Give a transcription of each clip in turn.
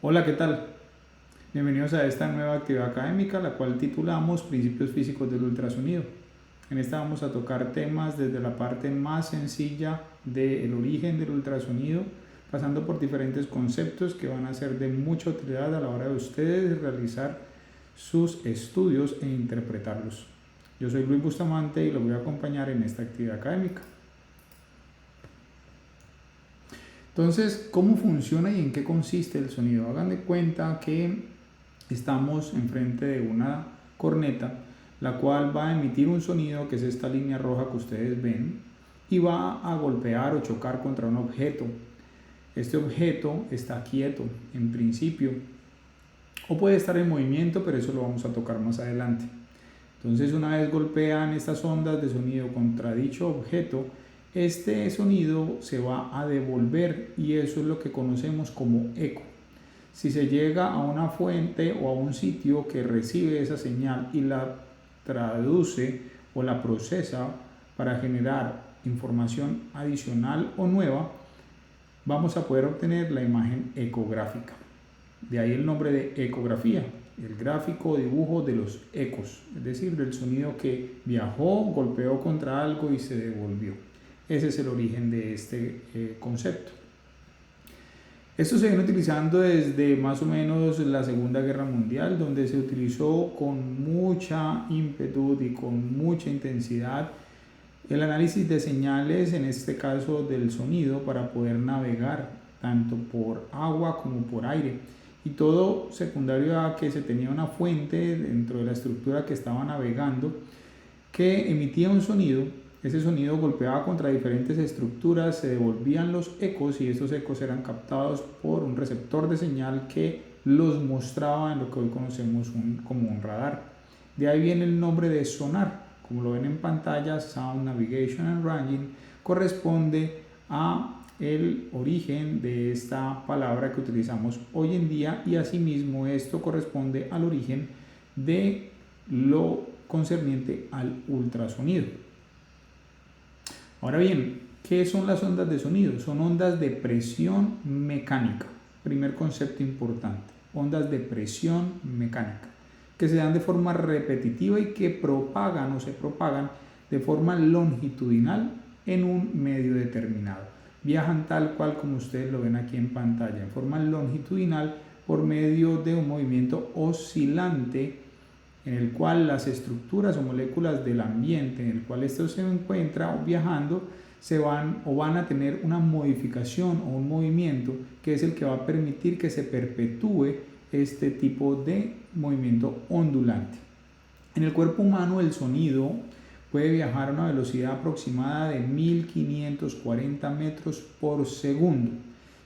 Hola, ¿qué tal? Bienvenidos a esta nueva actividad académica, la cual titulamos Principios Físicos del Ultrasonido. En esta vamos a tocar temas desde la parte más sencilla del origen del ultrasonido, pasando por diferentes conceptos que van a ser de mucha utilidad a la hora de ustedes realizar sus estudios e interpretarlos. Yo soy Luis Bustamante y los voy a acompañar en esta actividad académica. Entonces, ¿cómo funciona y en qué consiste el sonido? Hagan de cuenta que estamos enfrente de una corneta, la cual va a emitir un sonido, que es esta línea roja que ustedes ven, y va a golpear o chocar contra un objeto. Este objeto está quieto en principio, o puede estar en movimiento, pero eso lo vamos a tocar más adelante. Entonces, una vez golpean estas ondas de sonido contra dicho objeto, este sonido se va a devolver y eso es lo que conocemos como eco. Si se llega a una fuente o a un sitio que recibe esa señal y la traduce o la procesa para generar información adicional o nueva, vamos a poder obtener la imagen ecográfica. De ahí el nombre de ecografía, el gráfico o dibujo de los ecos, es decir, del sonido que viajó, golpeó contra algo y se devolvió. Ese es el origen de este concepto. Esto se viene utilizando desde más o menos la Segunda Guerra Mundial, donde se utilizó con mucha ímpetu y con mucha intensidad el análisis de señales, en este caso del sonido, para poder navegar tanto por agua como por aire. Y todo secundario a que se tenía una fuente dentro de la estructura que estaba navegando que emitía un sonido. Ese sonido golpeaba contra diferentes estructuras, se devolvían los ecos y estos ecos eran captados por un receptor de señal que los mostraba en lo que hoy conocemos como un radar. De ahí viene el nombre de sonar. Como lo ven en pantalla, Sound Navigation and Ranging corresponde a el origen de esta palabra que utilizamos hoy en día y asimismo esto corresponde al origen de lo concerniente al ultrasonido. Ahora bien, ¿qué son las ondas de sonido? Son ondas de presión mecánica. Primer concepto importante, ondas de presión mecánica, que se dan de forma repetitiva y que propagan o se propagan de forma longitudinal en un medio determinado. Viajan tal cual como ustedes lo ven aquí en pantalla, en forma longitudinal por medio de un movimiento oscilante en el cual las estructuras o moléculas del ambiente en el cual esto se encuentra viajando van a tener una modificación o un movimiento que es el que va a permitir que se perpetúe este tipo de movimiento ondulante. En el cuerpo humano el sonido puede viajar a una velocidad aproximada de 1540 metros por segundo.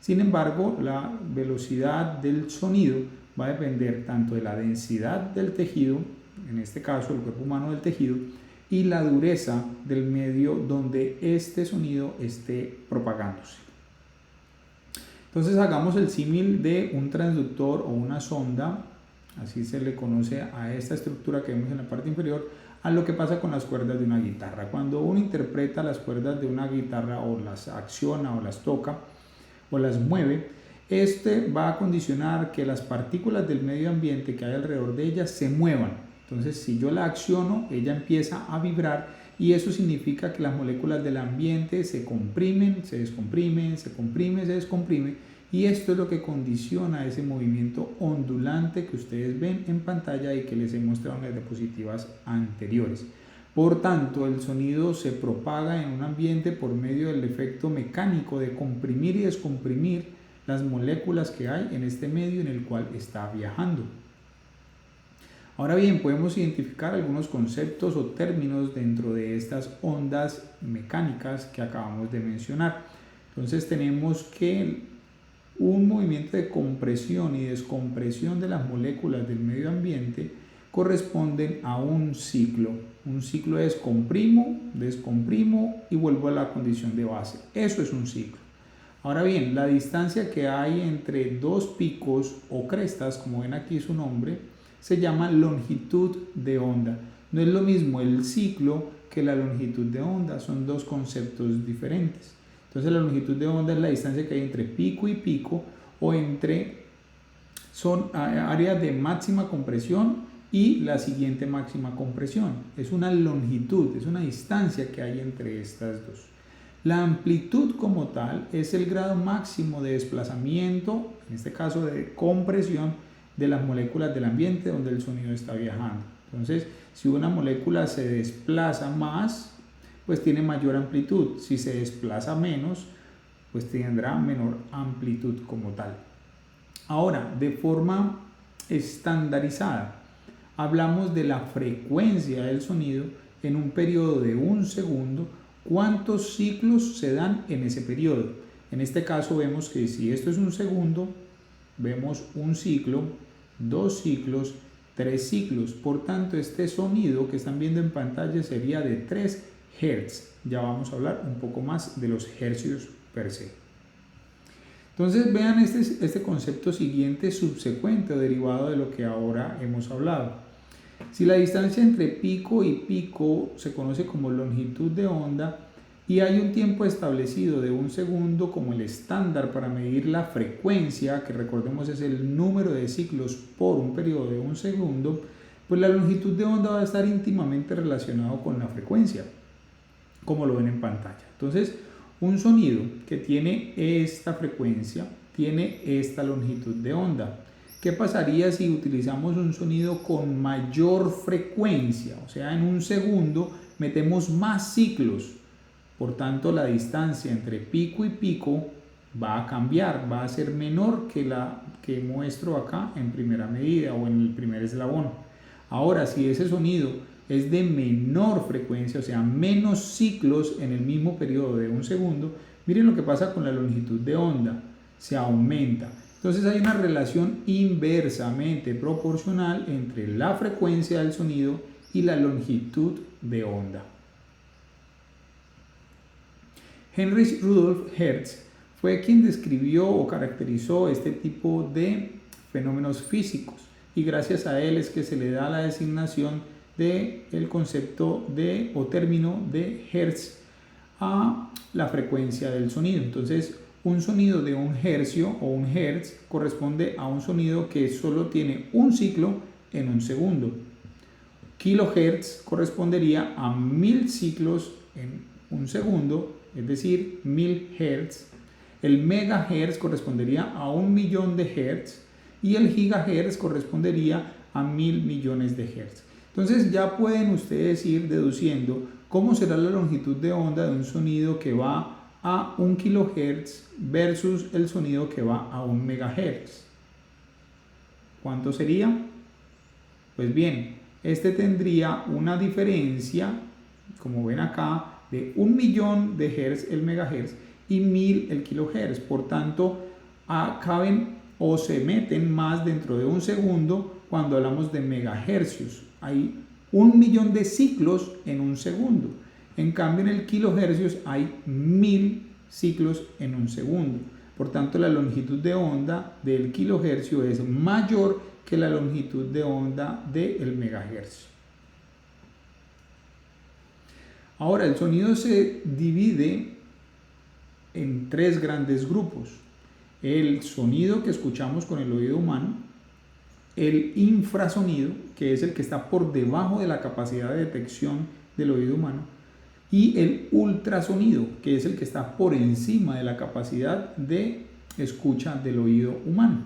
Sin embargo, la velocidad del sonido va a depender tanto de la densidad del tejido, en este caso el cuerpo humano del tejido, y la dureza del medio donde este sonido esté propagándose. Entonces hagamos el símil de un transductor o una sonda, así se le conoce a esta estructura que vemos en la parte inferior, a lo que pasa con las cuerdas de una guitarra. Cuando uno interpreta las cuerdas de una guitarra o las acciona o las toca o las mueve, este va a condicionar que las partículas del medio ambiente que hay alrededor de ella se muevan. Entonces, si yo la acciono, ella empieza a vibrar y eso significa que las moléculas del ambiente se comprimen, se descomprimen, se comprime, se descomprime y esto es lo que condiciona ese movimiento ondulante que ustedes ven en pantalla y que les he mostrado en las diapositivas anteriores. Por tanto, el sonido se propaga en un ambiente por medio del efecto mecánico de comprimir y descomprimir las moléculas que hay en este medio en el cual está viajando. Ahora bien, podemos identificar algunos conceptos o términos dentro de estas ondas mecánicas que acabamos de mencionar. Entonces tenemos que un movimiento de compresión y descompresión de las moléculas del medio ambiente corresponden a un ciclo. Un ciclo es comprimo, descomprimo y vuelvo a la condición de base. Eso es un ciclo. Ahora bien, la distancia que hay entre dos picos o crestas, como ven aquí su nombre, se llama longitud de onda. No es lo mismo el ciclo que la longitud de onda, son dos conceptos diferentes. Entonces la longitud de onda es la distancia que hay entre pico y pico o entre son áreas de máxima compresión y la siguiente máxima compresión. Es una longitud, es una distancia que hay entre estas dos. La amplitud como tal es el grado máximo de desplazamiento, en este caso de compresión, de las moléculas del ambiente donde el sonido está viajando. Entonces, si una molécula se desplaza más, pues tiene mayor amplitud. Si se desplaza menos, pues tendrá menor amplitud como tal. Ahora, de forma estandarizada, hablamos de la frecuencia del sonido en un periodo de 1 segundo. ¿Cuántos ciclos se dan en ese periodo? En este caso vemos que si esto es 1 segundo, vemos un ciclo, 2 ciclos, 3 ciclos. Por tanto, este sonido que están viendo en pantalla sería de 3 Hz. Ya vamos a hablar un poco más de los hercios per se. Entonces vean este concepto siguiente, subsecuente o derivado de lo que ahora hemos hablado. Si la distancia entre pico y pico se conoce como longitud de onda y hay un tiempo establecido de 1 segundo como el estándar para medir la frecuencia, que recordemos es el número de ciclos por un periodo de 1 segundo, pues la longitud de onda va a estar íntimamente relacionado con la frecuencia, como lo ven en pantalla. Entonces, un sonido que tiene esta frecuencia tiene esta longitud de onda. ¿Qué pasaría si utilizamos un sonido con mayor frecuencia? O sea, en 1 segundo metemos más ciclos. Por tanto, la distancia entre pico y pico va a cambiar, va a ser menor que la que muestro acá en primera medida o en el primer eslabón. Ahora, si ese sonido es de menor frecuencia, o sea, menos ciclos en el mismo periodo de 1 segundo, miren lo que pasa con la longitud de onda, se aumenta. Entonces hay una relación inversamente proporcional entre la frecuencia del sonido y la longitud de onda. Heinrich Rudolf Hertz fue quien describió o caracterizó este tipo de fenómenos físicos y gracias a él es que se le da la designación del concepto o término de Hertz a la frecuencia del sonido. Entonces, un sonido de 1 hercio o 1 hertz corresponde a un sonido que solo tiene un ciclo en 1 segundo. Kilohertz correspondería a 1000 ciclos en 1 segundo, es decir, 1000 hertz. El megahertz correspondería a 1.000.000 de hertz y el gigahertz correspondería a 1000 millones de hertz. Entonces ya pueden ustedes ir deduciendo cómo será la longitud de onda de un sonido que va a 1 kilohertz versus el sonido que va a 1 megahertz. ¿Cuánto sería? Pues bien, este tendría una diferencia, como ven acá, de 1.000.000 de hertz el megahertz y 1000 el kilohertz. Por tanto, caben o se meten más dentro de 1 segundo cuando hablamos de megahercios. Hay 1.000.000 de ciclos en 1 segundo. En cambio, en el kilohercios hay 1000 ciclos en 1 segundo. Por tanto, la longitud de onda del kilohercio es mayor que la longitud de onda del megahercio. Ahora, el sonido se divide en 3 grandes grupos. El sonido que escuchamos con el oído humano, el infrasonido, que es el que está por debajo de la capacidad de detección del oído humano, y el ultrasonido, que es el que está por encima de la capacidad de escucha del oído humano.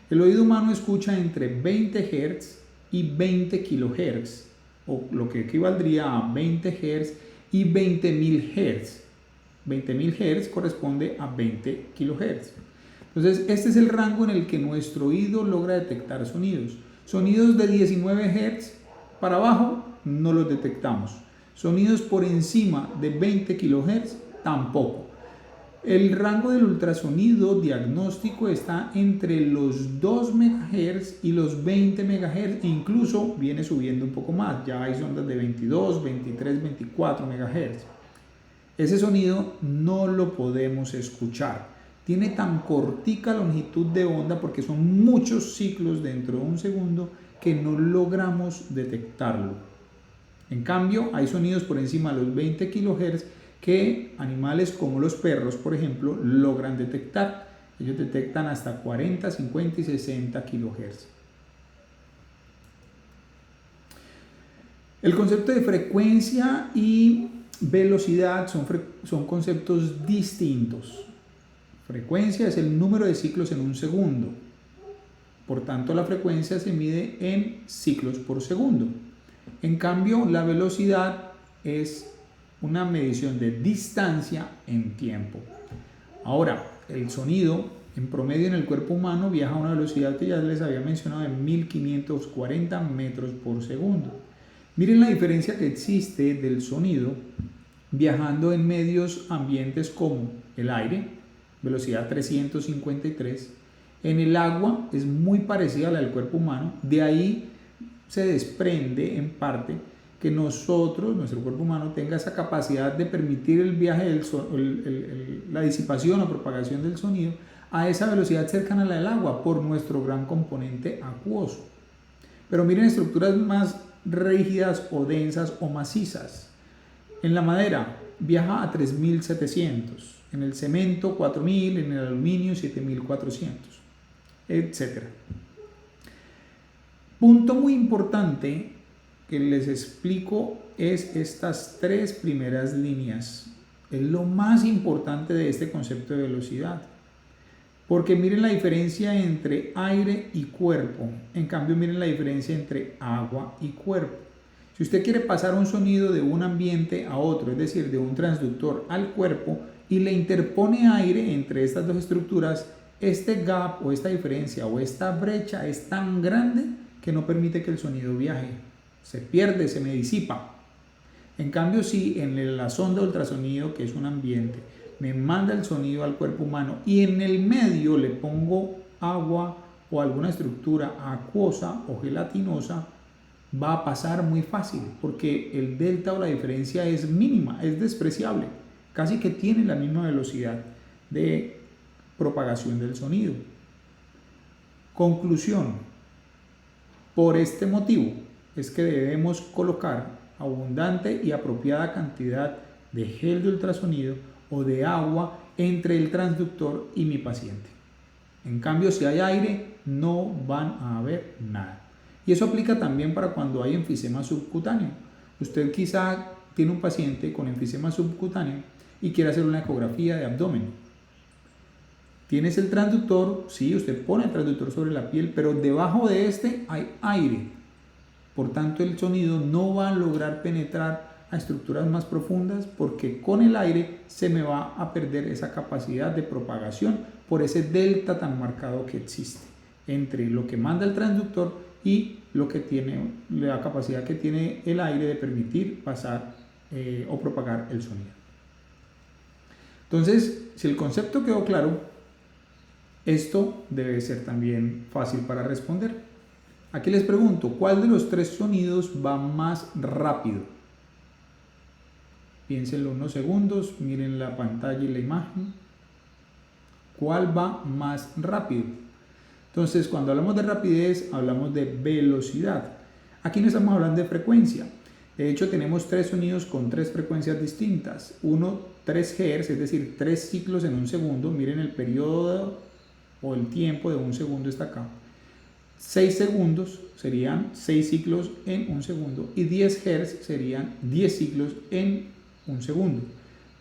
El oído humano escucha entre 20 Hz y 20 kHz, o lo que equivaldría a 20 Hz y 20.000 Hz. 20.000 Hz corresponde a 20 kHz. Entonces, este es el rango en el que nuestro oído logra detectar sonidos. Sonidos de 19 Hz para abajo no los detectamos. Sonidos por encima de 20 kHz tampoco. El rango del ultrasonido diagnóstico está entre los 2 MHz y los 20 MHz, incluso viene subiendo un poco más. Ya hay ondas de 22, 23, 24 MHz. Ese sonido no lo podemos escuchar. Tiene tan cortica longitud de onda porque son muchos ciclos dentro de 1 segundo que no logramos detectarlo. En cambio, hay sonidos por encima de los 20 kHz que animales como los perros, por ejemplo, logran detectar. Ellos detectan hasta 40, 50 y 60 kHz. El concepto de frecuencia y velocidad son conceptos distintos. Frecuencia es el número de ciclos en un segundo. Por tanto, la frecuencia se mide en ciclos por segundo. En cambio, la velocidad es una medición de distancia en tiempo. Ahora, el sonido en promedio en el cuerpo humano viaja a una velocidad que ya les había mencionado de 1540 metros por segundo. Miren la diferencia que existe del sonido viajando en medios ambientes como el aire, velocidad 353. En el agua es muy parecida a la del cuerpo humano. De ahí se desprende en parte que nuestro cuerpo humano, tenga esa capacidad de permitir el viaje la disipación o propagación del sonido a esa velocidad cercana a la del agua por nuestro gran componente acuoso. Pero miren estructuras más rígidas o densas o macizas. En la madera viaja a 3700, en el cemento 4000, en el aluminio 7400, etc. Punto muy importante que les explico es estas tres primeras líneas. Es lo más importante de este concepto de velocidad. Porque miren la diferencia entre aire y cuerpo. En cambio, miren la diferencia entre agua y cuerpo. Si usted quiere pasar un sonido de un ambiente a otro, es decir, de un transductor al cuerpo, y le interpone aire entre estas dos estructuras, este gap o esta diferencia o esta brecha es tan grande que no permite que el sonido viaje. Se pierde, se me disipa. En cambio, si en la sonda de ultrasonido, que es un ambiente, me manda el sonido al cuerpo humano y en el medio le pongo agua o alguna estructura acuosa o gelatinosa, va a pasar muy fácil porque el delta o la diferencia es mínima, es despreciable, casi que tiene la misma velocidad de propagación del sonido. Conclusión: por este motivo es que debemos colocar abundante y apropiada cantidad de gel de ultrasonido o de agua entre el transductor y mi paciente. En cambio, si hay aire, no van a haber nada. Y eso aplica también para cuando hay enfisema subcutáneo. Usted quizá tiene un paciente con enfisema subcutáneo y quiere hacer una ecografía de abdomen. Tienes el transductor, sí, usted pone el transductor sobre la piel, pero debajo de este hay aire. Por tanto, el sonido no va a lograr penetrar a estructuras más profundas porque con el aire se me va a perder esa capacidad de propagación por ese delta tan marcado que existe entre lo que manda el transductor y lo que tiene, la capacidad que tiene el aire de permitir pasar o propagar el sonido. Entonces, si el concepto quedó claro, esto debe ser también fácil para responder. Aquí les pregunto, ¿cuál de los tres sonidos va más rápido? Piénsenlo unos segundos, miren la pantalla y la imagen. ¿Cuál va más rápido? Entonces, cuando hablamos de rapidez, hablamos de velocidad. Aquí no estamos hablando de frecuencia. De hecho, tenemos tres sonidos con tres frecuencias distintas. Uno, 3 Hz, es decir, 3 ciclos en un segundo. Miren el periodo o el tiempo de un segundo está acá. 6 segundos serían 6 ciclos en un segundo. Y 10 Hz serían 10 ciclos en un segundo.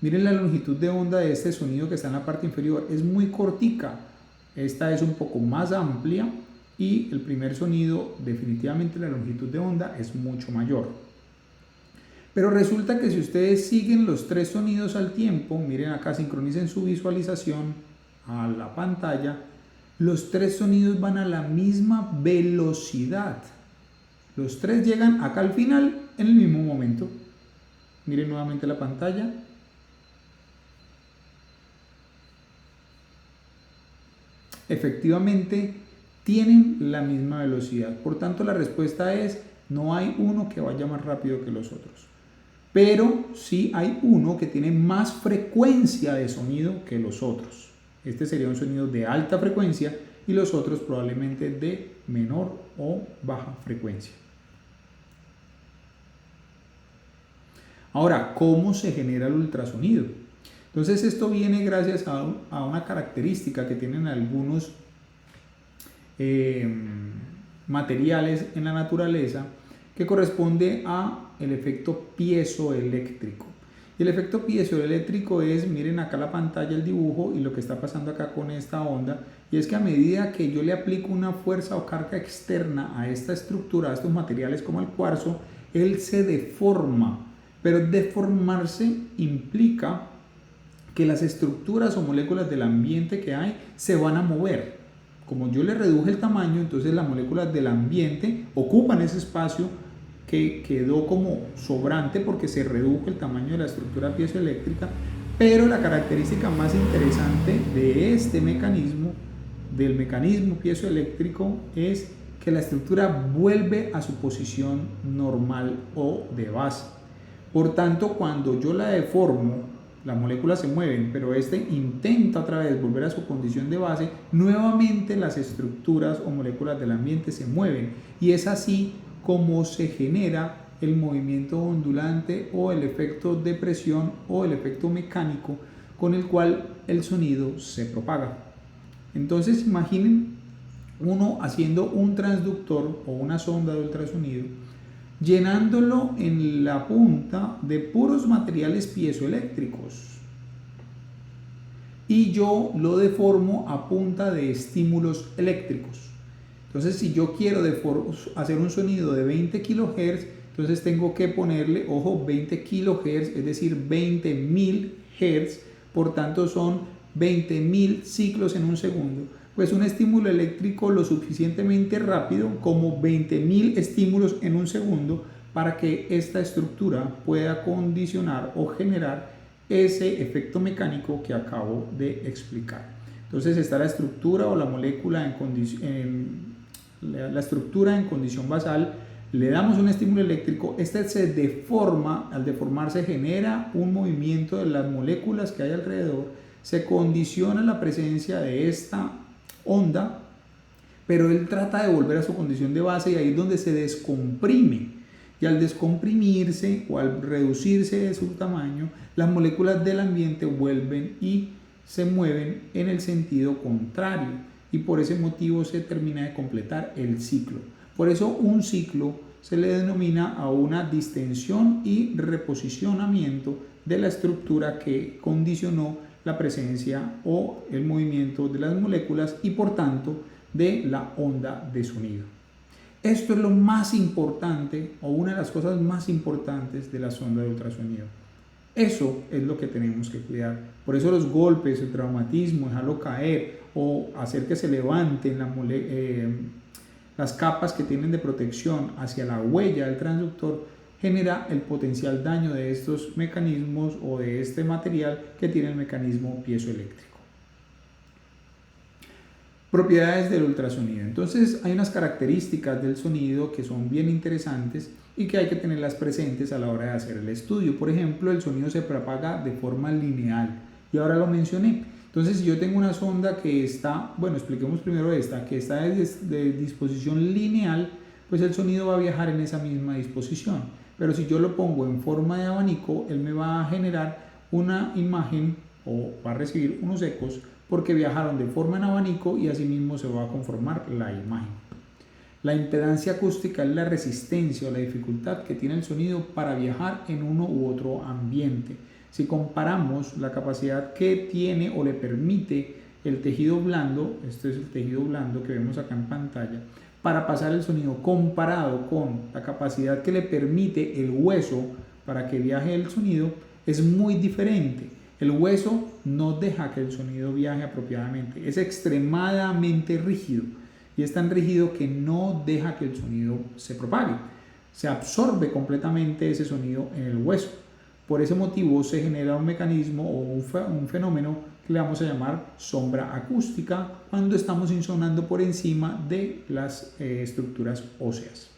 Miren la longitud de onda de este sonido que está en la parte inferior. Es muy cortica. Esta es un poco más amplia y el primer sonido, definitivamente la longitud de onda es mucho mayor. Pero resulta que si ustedes siguen los tres sonidos al tiempo, miren acá, sincronicen su visualización a la pantalla, los tres sonidos van a la misma velocidad. Los tres llegan acá al final en el mismo momento. Miren nuevamente la pantalla. Efectivamente tienen la misma velocidad. Por tanto, la respuesta es: no hay uno que vaya más rápido que los otros. Pero sí hay uno que tiene más frecuencia de sonido que los otros. Este sería un sonido de alta frecuencia y los otros probablemente de menor o baja frecuencia. Ahora, ¿cómo se genera el ultrasonido? Entonces esto viene gracias a una característica que tienen algunos materiales en la naturaleza, que corresponde a el efecto piezoeléctrico. Y el efecto piezoeléctrico es, miren acá la pantalla, el dibujo y lo que está pasando acá con esta onda, y es que a medida que yo le aplico una fuerza o carga externa a esta estructura, a estos materiales como el cuarzo, él se deforma, pero deformarse implica que las estructuras o moléculas del ambiente que hay se van a mover. Como yo le reduje el tamaño, entonces las moléculas del ambiente ocupan ese espacio que quedó como sobrante porque se redujo el tamaño de la estructura piezoeléctrica, pero la característica más interesante de este mecanismo, del mecanismo piezoeléctrico, es que la estructura vuelve a su posición normal o de base. Por tanto, cuando yo la deformo, las moléculas se mueven, pero este intenta otra vez volver a su condición de base, nuevamente las estructuras o moléculas del ambiente se mueven, y es así como se genera el movimiento ondulante o el efecto de presión o el efecto mecánico con el cual el sonido se propaga. Entonces imaginen uno haciendo un transductor o una sonda de ultrasonido, llenándolo en la punta de puros materiales piezoeléctricos, y yo lo deformo a punta de estímulos eléctricos. Entonces, si yo quiero hacer un sonido de 20 kHz, entonces tengo que ponerle, ojo, 20 kHz, es decir, 20.000 Hz, por tanto son 20.000 ciclos en un segundo. Pues un estímulo eléctrico lo suficientemente rápido como 20.000 estímulos en un segundo para que esta estructura pueda condicionar o generar ese efecto mecánico que acabo de explicar. Entonces está la estructura o la molécula la estructura en condición basal, le damos un estímulo eléctrico, este se deforma, al deformarse genera un movimiento de las moléculas que hay alrededor, se condiciona la presencia de esta onda, pero él trata de volver a su condición de base, y ahí es donde se descomprime, y al descomprimirse o al reducirse de su tamaño, las moléculas del ambiente vuelven y se mueven en el sentido contrario, y por ese motivo se termina de completar el ciclo. Por eso un ciclo se le denomina a una distensión y reposicionamiento de la estructura que condicionó la presencia o el movimiento de las moléculas y por tanto de la onda de sonido. Esto es lo más importante, o una de las cosas más importantes de la sonda de ultrasonido. Eso es lo que tenemos que cuidar. Por eso los golpes, el traumatismo, dejarlo caer o hacer que se levanten las capas que tienen de protección hacia la huella del transductor genera el potencial daño de estos mecanismos o de este material que tiene el mecanismo piezoeléctrico. Propiedades del ultrasonido. Entonces hay unas características del sonido que son bien interesantes y que hay que tenerlas presentes a la hora de hacer el estudio. Por ejemplo, el sonido se propaga de forma lineal, y ahora lo mencioné. Entonces, si yo tengo una sonda que está, bueno, expliquemos primero esta, que está de disposición lineal, pues el sonido va a viajar en esa misma disposición. Pero si yo lo pongo en forma de abanico, él me va a generar una imagen o va a recibir unos ecos porque viajaron de forma en abanico, y asimismo se va a conformar la imagen. La impedancia acústica es la resistencia o la dificultad que tiene el sonido para viajar en uno u otro ambiente. Si comparamos la capacidad que tiene o le permite el tejido blando, este es el tejido blando que vemos acá en pantalla, para pasar el sonido comparado con la capacidad que le permite el hueso para que viaje el sonido, es muy diferente. El hueso no deja que el sonido viaje apropiadamente, es extremadamente rígido, y es tan rígido que no deja que el sonido se propague. Se absorbe completamente ese sonido en el hueso. Por ese motivo se genera un mecanismo o un fenómeno que le vamos a llamar sombra acústica cuando estamos insonando por encima de las estructuras óseas.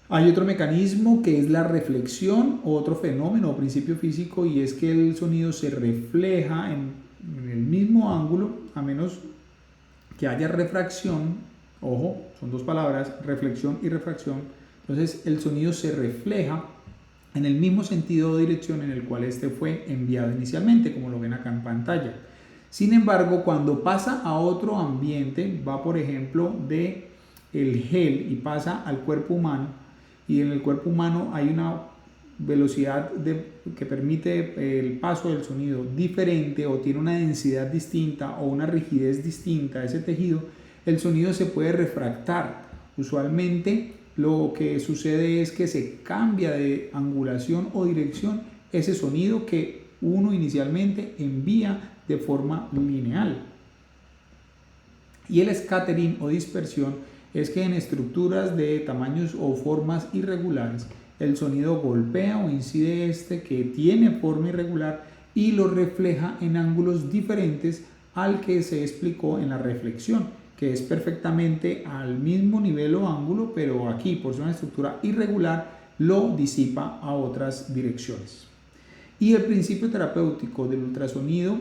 Hay otro mecanismo que es la reflexión, o otro fenómeno o principio físico, y es que el sonido se refleja en el mismo ángulo, a menos que haya refracción. Ojo, son dos palabras, reflexión y refracción. Entonces el sonido se refleja en el mismo sentido o dirección en el cual este fue enviado inicialmente, como lo ven acá en pantalla. Sin embargo, cuando pasa a otro ambiente, va por ejemplo de el gel y pasa al cuerpo humano, y en el cuerpo humano hay una velocidad que permite el paso del sonido diferente, o tiene una densidad distinta o una rigidez distinta a ese tejido, el sonido se puede refractar. Usualmente lo que sucede es que se cambia de angulación o dirección ese sonido que uno inicialmente envía de forma lineal. Y el scattering o dispersión es que en estructuras de tamaños o formas irregulares el sonido golpea o incide este que tiene forma irregular y lo refleja en ángulos diferentes al que se explicó en la reflexión, que es perfectamente al mismo nivel o ángulo, pero aquí por ser una estructura irregular lo disipa a otras direcciones. Y el principio terapéutico del ultrasonido,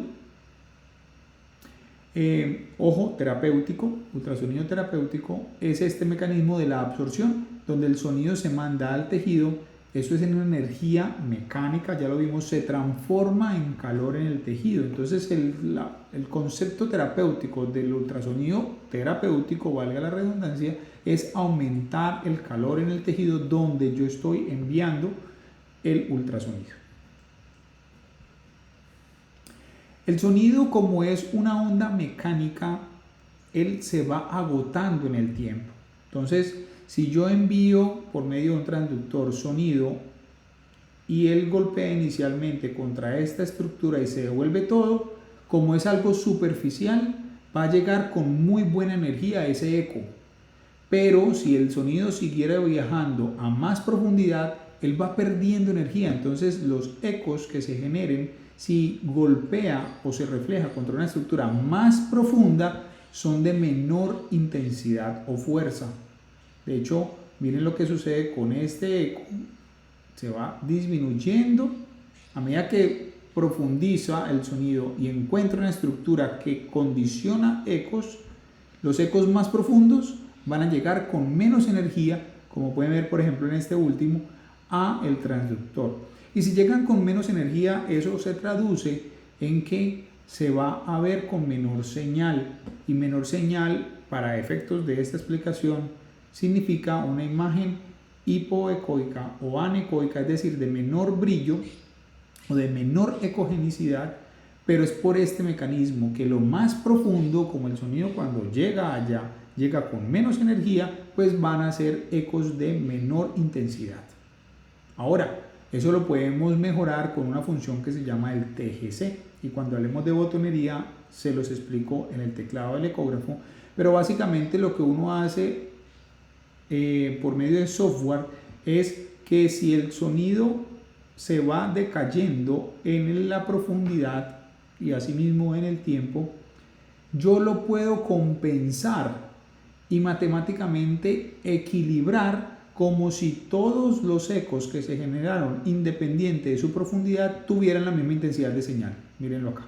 ultrasonido terapéutico, es este mecanismo de la absorción, donde el sonido se manda al tejido. Eso es en una energía mecánica, ya lo vimos, se transforma en calor en el tejido. Entonces el concepto terapéutico del ultrasonido terapéutico, valga la redundancia, es aumentar el calor en el tejido donde yo estoy enviando el ultrasonido. El sonido, como es una onda mecánica, él se va agotando en el tiempo. Entonces, si yo envío por medio de un transductor sonido y él golpea inicialmente contra esta estructura y se devuelve todo, como es algo superficial, va a llegar con muy buena energía ese eco. Pero si el sonido siguiera viajando a más profundidad, él va perdiendo energía. Entonces los ecos que se generen si golpea o se refleja contra una estructura más profunda son de menor intensidad o fuerza. De hecho, miren lo que sucede con este eco. Se va disminuyendo a medida que profundiza el sonido y encuentra una estructura que condiciona ecos. Los ecos más profundos van a llegar con menos energía, como pueden ver por ejemplo en este último, a el transductor. Y si llegan con menos energía, eso se traduce en que se va a ver con menor señal. Y menor señal, para efectos de esta explicación, significa una imagen hipoecoica o anecoica, es decir, de menor brillo o de menor ecogenicidad, pero es por este mecanismo que lo más profundo, como el sonido cuando llega allá, llega con menos energía, pues van a ser ecos de menor intensidad. Ahora, eso lo podemos mejorar con una función que se llama el TGC, y cuando hablemos de botonería se los explico en el teclado del ecógrafo, pero básicamente lo que uno hace por medio de software es que si el sonido se va decayendo en la profundidad y asimismo en el tiempo, yo lo puedo compensar y matemáticamente equilibrar como si todos los ecos que se generaron independiente de su profundidad tuvieran la misma intensidad de señal. Mírenlo acá.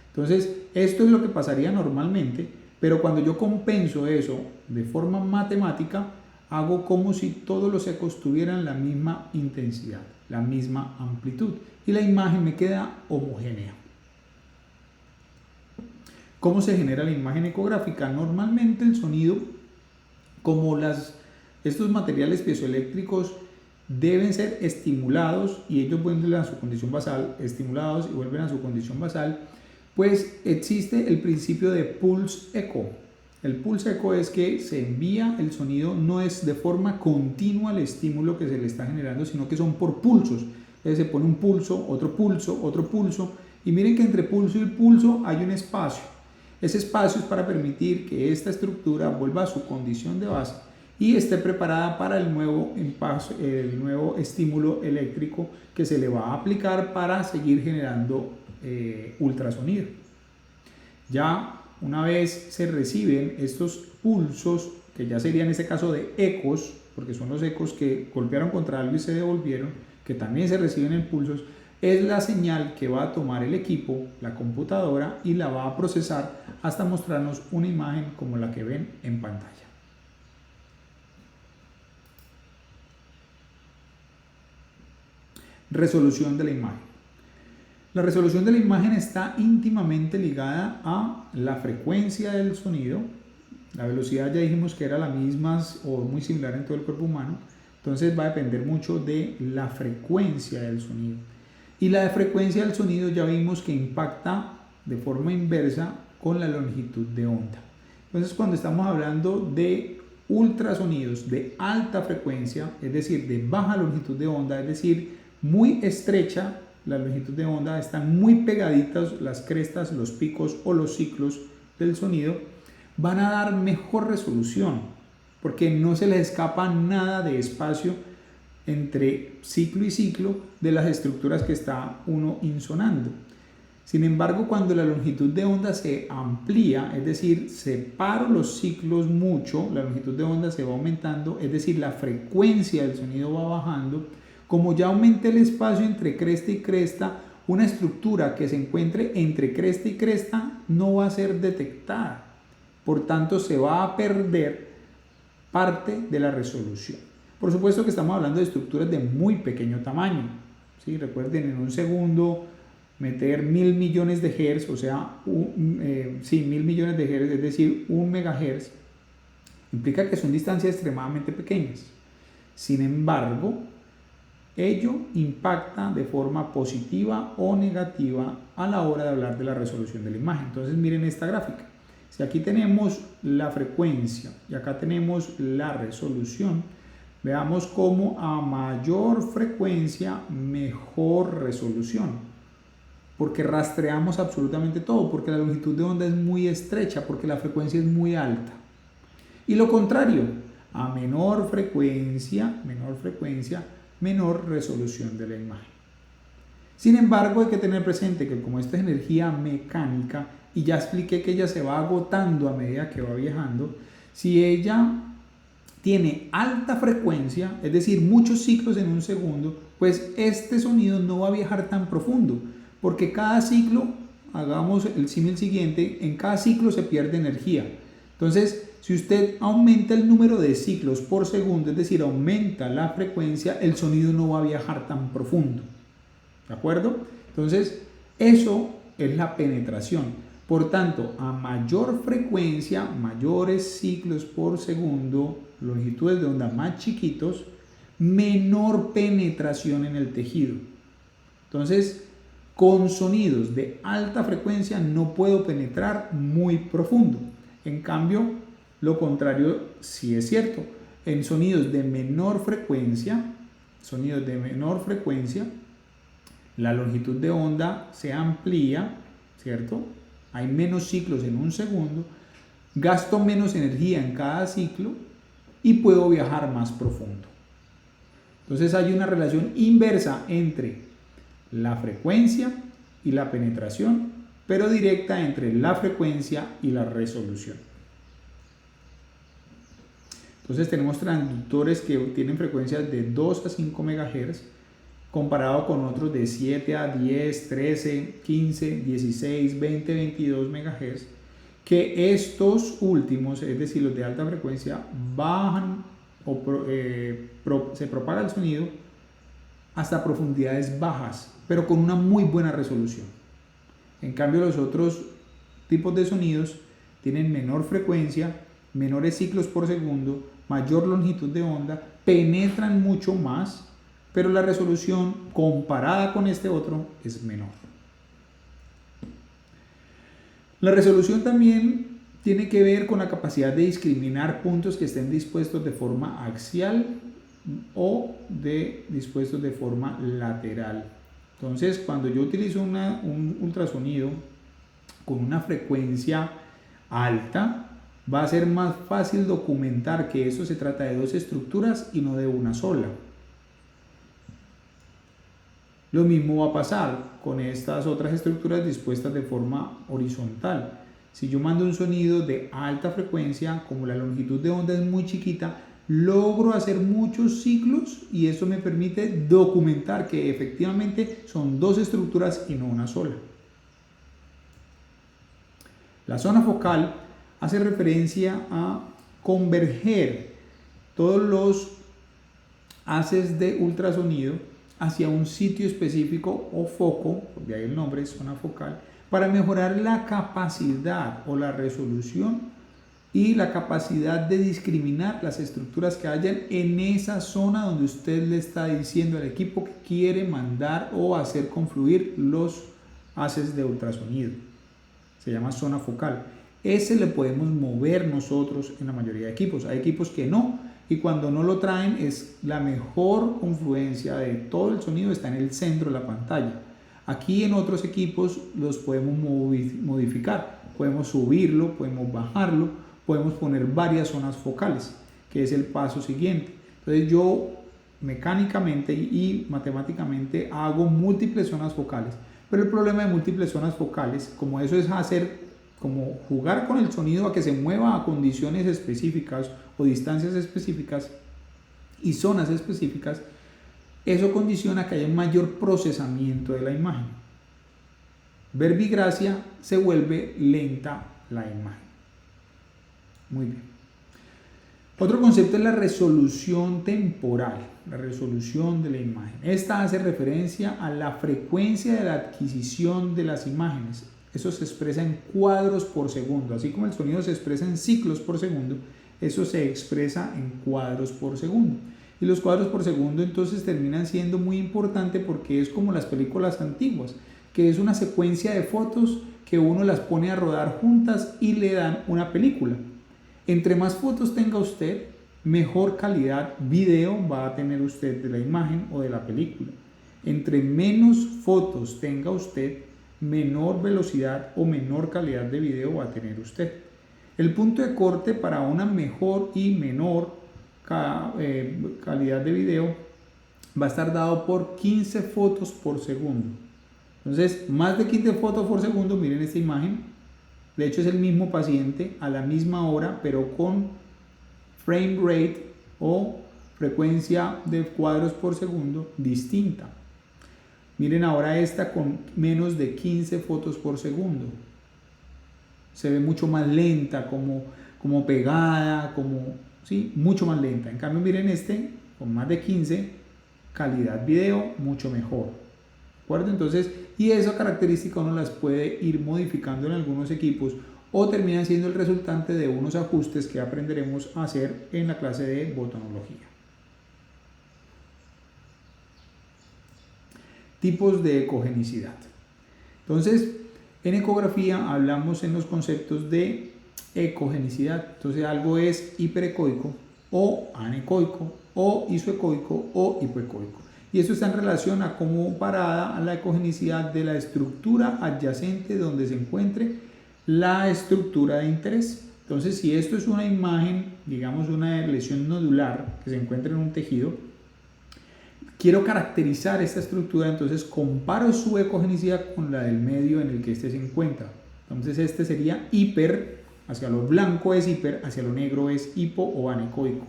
Entonces, esto es lo que pasaría normalmente, pero cuando yo compenso eso de forma matemática, hago como si todos los ecos tuvieran la misma intensidad, la misma amplitud, y la imagen me queda homogénea. ¿Cómo se genera la imagen ecográfica? Normalmente el sonido, como estos materiales piezoeléctricos deben ser estimulados y ellos vuelven a su condición basal, estimulados y vuelven a su condición basal, pues existe el principio de pulse echo. El pulse echo es que se envía el sonido, no es de forma continua el estímulo que se le está generando, sino que son por pulsos. Entonces se pone un pulso, otro pulso, y miren que entre pulso y pulso hay un espacio. Ese espacio es para permitir que esta estructura vuelva a su condición de base y esté preparada para el nuevo estímulo eléctrico que se le va a aplicar para seguir generando ultrasonido. Ya una vez se reciben estos pulsos, que ya serían en este caso de ecos, porque son los ecos que golpearon contra algo y se devolvieron, que también se reciben en pulsos, es la señal que va a tomar el equipo, la computadora, y la va a procesar hasta mostrarnos una imagen como la que ven en pantalla. Resolución de la imagen. La resolución de la imagen está íntimamente ligada a la frecuencia del sonido. La velocidad ya dijimos que era la misma o muy similar en todo el cuerpo humano. Entonces va a depender mucho de la frecuencia del sonido. Y la frecuencia del sonido ya vimos que impacta de forma inversa con la longitud de onda. Entonces cuando estamos hablando de ultrasonidos de alta frecuencia, es decir, de baja longitud de onda, es decir, muy estrecha la longitud de onda, están muy pegaditas las crestas, los picos o los ciclos del sonido, van a dar mejor resolución porque no se les escapa nada de espacio entre ciclo y ciclo de las estructuras que está uno insonando. Sin embargo, cuando la longitud de onda se amplía, es decir, separo los ciclos mucho, la longitud de onda se va aumentando, es decir, la frecuencia del sonido va bajando. Como ya aumenta el espacio entre cresta y cresta, una estructura que se encuentre entre cresta y cresta no va a ser detectada. Por tanto, se va a perder parte de la resolución. Por supuesto que estamos hablando de estructuras de muy pequeño tamaño. ¿Sí? Recuerden, en un segundo meter 1000 millones de hertz, o sea, 1000 millones de hertz, es decir, 1 megahertz, implica que son distancias extremadamente pequeñas. Sin embargo, ello impacta de forma positiva o negativa a la hora de hablar de la resolución de la imagen. Entonces miren esta gráfica. Si aquí tenemos la frecuencia y acá tenemos la resolución, veamos cómo a mayor frecuencia, mejor resolución. Porque rastreamos absolutamente todo, porque la longitud de onda es muy estrecha, porque la frecuencia es muy alta. Y lo contrario, a menor frecuencia, menor resolución de la imagen. Sin embargo, hay que tener presente que como esta es energía mecánica, y ya expliqué que ella se va agotando a medida que va viajando, si ella tiene alta frecuencia, es decir, muchos ciclos en un segundo, pues este sonido no va a viajar tan profundo, porque cada ciclo, hagamos el símil siguiente, en cada ciclo se pierde energía. Entonces, si usted aumenta el número de ciclos por segundo, es decir, aumenta la frecuencia, el sonido no va a viajar tan profundo. ¿De acuerdo? Entonces, eso es la penetración. Por tanto, a mayor frecuencia, mayores ciclos por segundo, longitudes de onda más chiquitos, menor penetración en el tejido. Entonces, con sonidos de alta frecuencia no puedo penetrar muy profundo. En cambio, lo contrario sí es cierto. En sonidos de menor frecuencia, la longitud de onda se amplía, ¿cierto? Hay menos ciclos en un segundo, gasto menos energía en cada ciclo y puedo viajar más profundo. Entonces hay una relación inversa entre la frecuencia y la penetración, pero directa entre la frecuencia y la resolución. Entonces tenemos transductores que tienen frecuencias de 2 a 5 MHz comparado con otros de 7 a 10, 13, 15, 16, 20, 22 MHz, que estos últimos, es decir, los de alta frecuencia, bajan o se propaga el sonido hasta profundidades bajas, pero con una muy buena resolución. En cambio, los otros tipos de sonidos tienen menor frecuencia, menores ciclos por segundo, mayor longitud de onda, penetran mucho más, pero la resolución comparada con este otro es menor. La resolución también tiene que ver con la capacidad de discriminar puntos que estén dispuestos de forma axial o dispuestos de forma lateral. Entonces, cuando yo utilizo un ultrasonido con una frecuencia alta, va a ser más fácil documentar que eso se trata de dos estructuras y no de una sola. Lo mismo va a pasar con estas otras estructuras dispuestas de forma horizontal. Si yo mando un sonido de alta frecuencia, como la longitud de onda es muy chiquita, logro hacer muchos ciclos y eso me permite documentar que efectivamente son dos estructuras y no una sola. La zona focal hace referencia a converger todos los haces de ultrasonido hacia un sitio específico o foco, de ahí el nombre, zona focal, para mejorar la capacidad o la resolución y la capacidad de discriminar las estructuras que hayan en esa zona donde usted le está diciendo al equipo que quiere mandar o hacer confluir los haces de ultrasonido. Se llama zona focal. Ese le podemos mover nosotros en la mayoría de equipos. Hay equipos que no, y cuando no lo traen es la mejor confluencia de todo el sonido está en el centro de la pantalla. Aquí en otros equipos los podemos modificar, podemos subirlo, podemos bajarlo, podemos poner varias zonas focales, que es el paso siguiente. Entonces yo mecánicamente y matemáticamente hago múltiples zonas focales, pero el problema de múltiples zonas focales, como eso es hacer, como jugar con el sonido a que se mueva a condiciones específicas o distancias específicas y zonas específicas, eso condiciona que haya un mayor procesamiento de la imagen. Verbigracia, se vuelve lenta la imagen. Muy bien. Otro concepto es la resolución temporal, la resolución de la imagen. Esta hace referencia a la frecuencia de la adquisición de las imágenes. Eso se expresa en cuadros por segundo. Así como el sonido se expresa en ciclos por segundo, eso se expresa en cuadros por segundo. Y los cuadros por segundo entonces terminan siendo muy importante porque es como las películas antiguas, que es una secuencia de fotos que uno las pone a rodar juntas y le dan una película. Entre más fotos tenga usted, mejor calidad video va a tener usted de la imagen o de la película. Entre menos fotos tenga usted, menor velocidad o menor calidad de video va a tener usted. El punto de corte para una mejor y menor calidad de video va a estar dado por 15 fotos por segundo. Entonces, más de 15 fotos por segundo, miren esta imagen. De hecho, es el mismo paciente a la misma hora, pero con frame rate o frecuencia de cuadros por segundo distinta. Miren ahora esta con menos de 15 fotos por segundo. Se ve mucho más lenta, como pegada, ¿sí? Mucho más lenta. En cambio, miren este con más de 15, calidad video mucho mejor. ¿De acuerdo? Entonces, y esa característica uno las puede ir modificando en algunos equipos o terminan siendo el resultante de unos ajustes que aprenderemos a hacer en la clase de botonología. Tipos de ecogenicidad. Entonces, en ecografía hablamos en los conceptos de ecogenicidad. Entonces, algo es hiperecoico o anecoico o isoecoico o hipoecoico. Y eso está en relación a cómo parada a la ecogenicidad de la estructura adyacente donde se encuentre la estructura de interés. Entonces, si esto es una imagen, digamos una lesión nodular que se encuentra en un tejido, quiero caracterizar esta estructura, entonces comparo su ecogenicidad con la del medio en el que éste se encuentra. Entonces este sería hiper, hacia lo blanco es hiper, hacia lo negro es hipo o anecoico.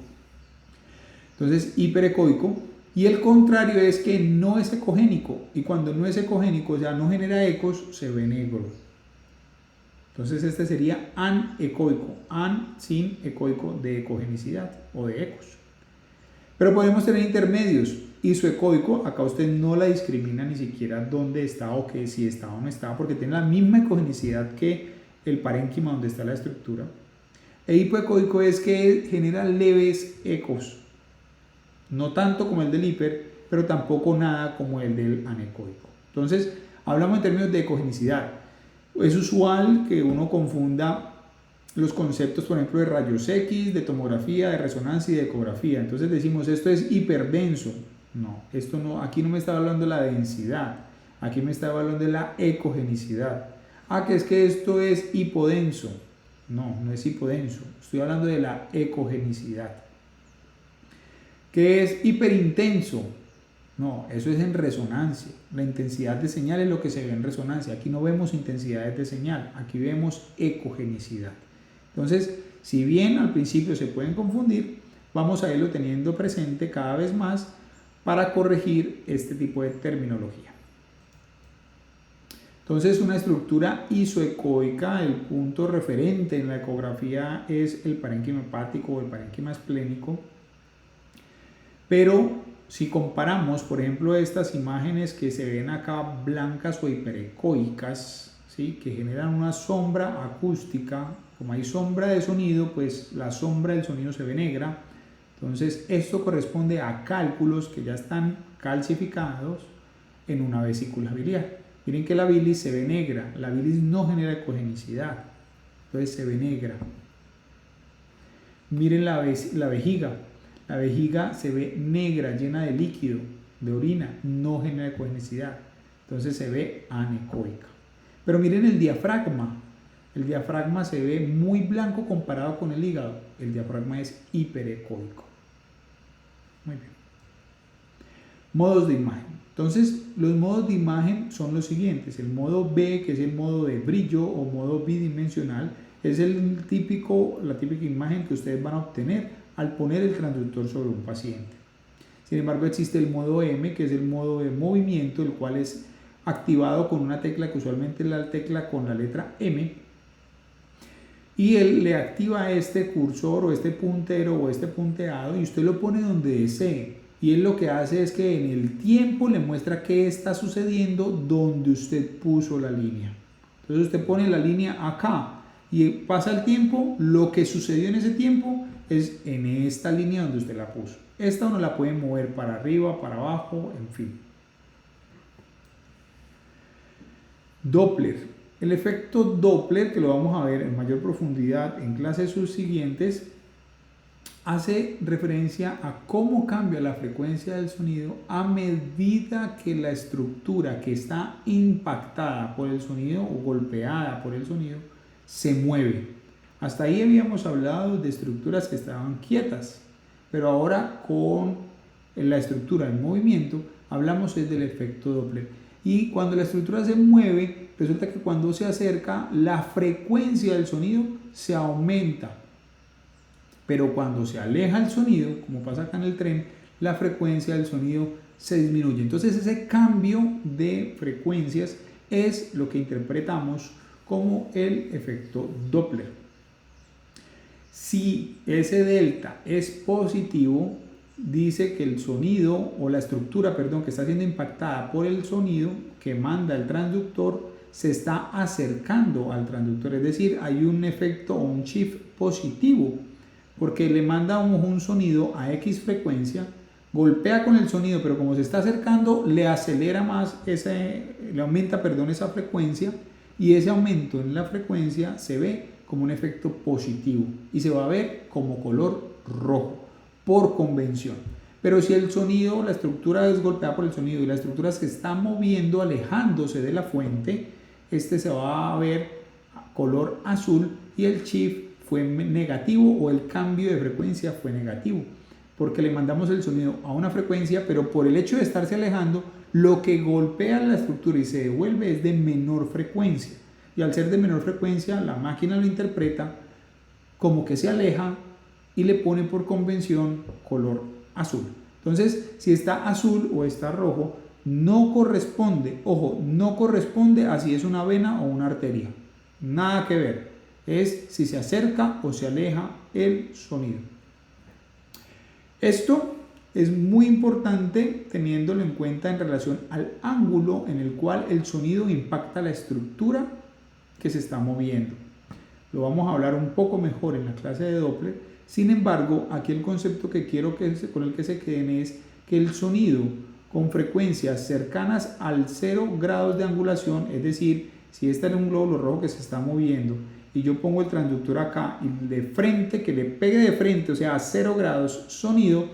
Entonces hiperecoico, y el contrario es que no es ecogénico, y cuando no es ecogénico, o sea, no genera ecos, se ve negro. Entonces este sería anecoico, sin ecoico de ecogenicidad o de ecos. Pero podemos tener intermedios. Isoecoico, acá usted no la discrimina ni siquiera dónde está o que si está o no está, porque tiene la misma ecogenicidad que el parénquima donde está la estructura. E hipoecoico es que genera leves ecos, no tanto como el del hiper, pero tampoco nada como el del anecoico. Entonces, hablamos en términos de ecogenicidad. Es usual que uno confunda los conceptos, por ejemplo, de rayos X, de tomografía, de resonancia y de ecografía. Entonces decimos, esto es hiperdenso. No, esto no, aquí no me está hablando de la densidad, aquí me está hablando de la ecogenicidad. Que es que esto es hipodenso. No, no es hipodenso, estoy hablando de la ecogenicidad. ¿Qué es hiperintenso? No, eso es en resonancia. La intensidad de señal es lo que se ve en resonancia. Aquí no vemos intensidades de señal, aquí vemos ecogenicidad. Entonces, si bien al principio se pueden confundir, vamos a irlo teniendo presente cada vez más para corregir este tipo de terminología. Entonces, una estructura isoecoica, el punto referente en la ecografía es el parénquima hepático o el parénquima esplénico, pero si comparamos, por ejemplo, estas imágenes que se ven acá blancas o hiperecoicas, ¿sí?, que generan una sombra acústica, como hay sombra de sonido, pues la sombra del sonido se ve negra. Entonces esto corresponde a cálculos que ya están calcificados en una vesícula biliar. Miren que la bilis se ve negra, la bilis no genera ecogenicidad, entonces se ve negra. Miren la vejiga se ve negra, llena de líquido, de orina, no genera ecogenicidad, entonces se ve anecoica. Pero miren el diafragma se ve muy blanco comparado con el hígado, el diafragma es hiperecoico. Muy bien. Modos de imagen. Entonces, los modos de imagen son los siguientes. El modo B, que es el modo de brillo o modo bidimensional, es la típica imagen que ustedes van a obtener al poner el transductor sobre un paciente. Sin embargo, existe el modo M, que es el modo de movimiento, el cual es activado con una tecla que usualmente es la tecla con la letra M, y él le activa este cursor o este puntero o este punteado y usted lo pone donde desee. Y él lo que hace es que en el tiempo le muestra qué está sucediendo donde usted puso la línea. Entonces usted pone la línea acá y pasa el tiempo, lo que sucedió en ese tiempo es en esta línea donde usted la puso. Esta uno la puede mover para arriba, para abajo, en fin. Doppler. El efecto Doppler, que lo vamos a ver en mayor profundidad en clases subsiguientes, hace referencia a cómo cambia la frecuencia del sonido a medida que la estructura que está impactada por el sonido o golpeada por el sonido se mueve. Hasta ahí habíamos hablado de estructuras que estaban quietas, pero ahora con la estructura en movimiento hablamos del efecto Doppler. Y cuando la estructura se mueve, resulta que cuando se acerca, la frecuencia del sonido se aumenta. Pero cuando se aleja el sonido, como pasa acá en el tren, la frecuencia del sonido se disminuye. Entonces ese cambio de frecuencias es lo que interpretamos como el efecto Doppler. Si ese delta es positivo, dice que el sonido o la estructura, que está siendo impactada por el sonido que manda el transductor se está acercando al transductor, es decir, hay un efecto o un shift positivo, porque le manda un sonido a X frecuencia, golpea con el sonido, pero como se está acercando, le acelera más, le aumenta esa frecuencia, y ese aumento en la frecuencia se ve como un efecto positivo y se va a ver como color rojo por convención. Pero si el sonido, la estructura es golpeada por el sonido y la estructura se está moviendo, alejándose de la fuente, se va a ver color azul y el shift fue negativo o el cambio de frecuencia fue negativo, porque le mandamos el sonido a una frecuencia, pero por el hecho de estarse alejando, lo que golpea la estructura y se devuelve es de menor frecuencia. Y al ser de menor frecuencia, la máquina lo interpreta como que se aleja y le pone por convención color azul. Entonces, si está azul o está rojo, no corresponde, ojo, no corresponde a si es una vena o una arteria. Nada que ver. Es si se acerca o se aleja el sonido. Esto es muy importante teniéndolo en cuenta en relación al ángulo en el cual el sonido impacta la estructura que se está moviendo. Lo vamos a hablar un poco mejor en la clase de Doppler. Sin embargo, aquí el concepto que quiero con el que se queden es que el sonido con frecuencias cercanas al 0 grados de angulación, es decir, si este es un glóbulo rojo que se está moviendo y yo pongo el transductor acá y de frente, que le pegue de frente, o sea, a 0 grados sonido,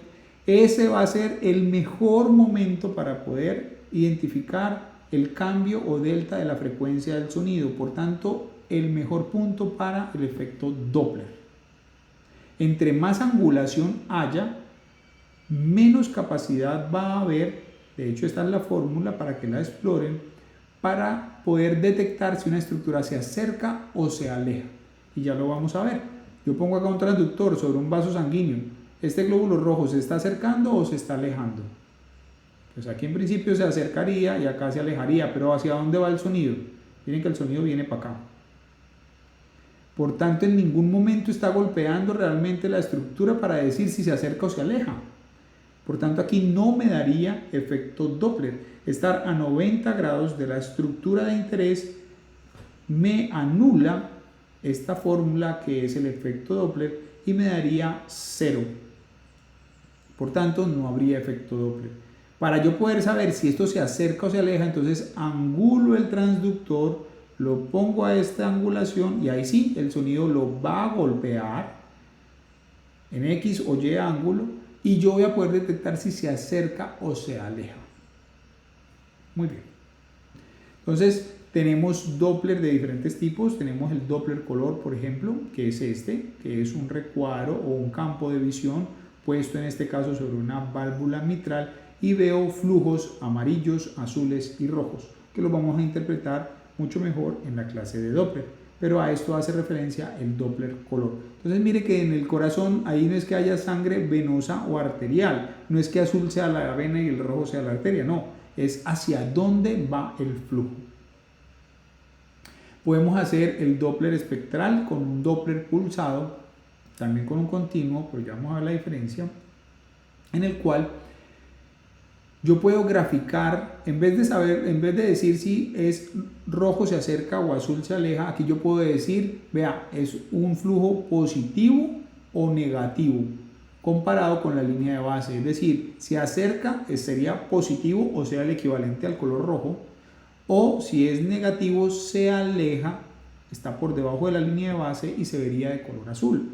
ese va a ser el mejor momento para poder identificar el cambio o delta de la frecuencia del sonido. Por tanto, el mejor punto para el efecto Doppler. Entre más angulación haya, menos capacidad va a haber, de hecho esta es la fórmula para que la exploren, para poder detectar si una estructura se acerca o se aleja. Y ya lo vamos a ver. Yo pongo acá un transductor sobre un vaso sanguíneo. ¿Este glóbulo rojo se está acercando o se está alejando? Pues aquí en principio se acercaría y acá se alejaría, pero ¿hacia dónde va el sonido? Miren que el sonido viene para acá. Por tanto, en ningún momento está golpeando realmente la estructura para decir si se acerca o se aleja. Por tanto, aquí no me daría efecto Doppler. Estar a 90 grados de la estructura de interés me anula esta fórmula que es el efecto Doppler y me daría 0. Por tanto, no habría efecto Doppler. Para yo poder saber si esto se acerca o se aleja, entonces angulo el transductor, lo pongo a esta angulación y ahí sí, el sonido lo va a golpear en X o Y ángulo y yo voy a poder detectar si se acerca o se aleja. Muy bien. Entonces, tenemos Doppler de diferentes tipos. Tenemos el Doppler color, por ejemplo, que es este, que es un recuadro o un campo de visión puesto en este caso sobre una válvula mitral y veo flujos amarillos, azules y rojos, que los vamos a interpretar mucho mejor en la clase de Doppler. Pero a esto hace referencia el Doppler color. Entonces mire que en el corazón ahí no es que haya sangre venosa o arterial, no es que azul sea la vena y el rojo sea la arteria, no, es hacia dónde va el flujo. Podemos hacer el Doppler espectral con un Doppler pulsado, también con un continuo, pero ya vamos a ver la diferencia, en el cual yo puedo graficar, en vez de decir si es rojo se acerca o azul se aleja, aquí yo puedo decir, vea, es un flujo positivo o negativo comparado con la línea de base, es decir, si acerca sería positivo o sea el equivalente al color rojo, o si es negativo se aleja, está por debajo de la línea de base y se vería de color azul.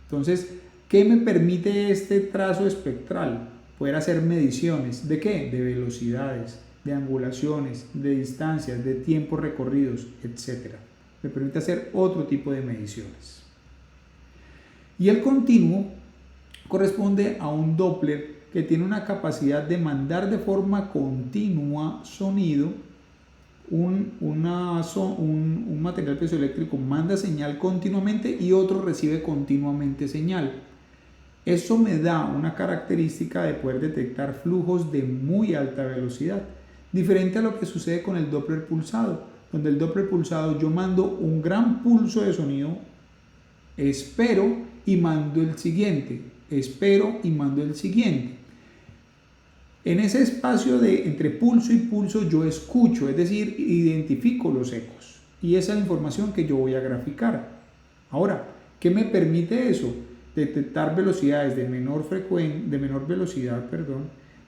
Entonces, ¿qué me permite este trazo espectral? Poder hacer mediciones, ¿de qué? De velocidades, de angulaciones, de distancias, de tiempos recorridos, etc. Me permite hacer otro tipo de mediciones. Y el continuo corresponde a un Doppler que tiene una capacidad de mandar de forma continua sonido. Un material piezoeléctrico manda señal continuamente y otro recibe continuamente señal. Eso me da una característica de poder detectar flujos de muy alta velocidad, diferente a lo que sucede con el Doppler pulsado, donde el Doppler pulsado yo mando un gran pulso de sonido, espero y mando el siguiente, espero y mando el siguiente. En ese espacio entre pulso y pulso yo escucho, es decir, identifico los ecos y esa es la información que yo voy a graficar. Ahora, ¿qué me permite eso? Detectar velocidades de menor velocidad,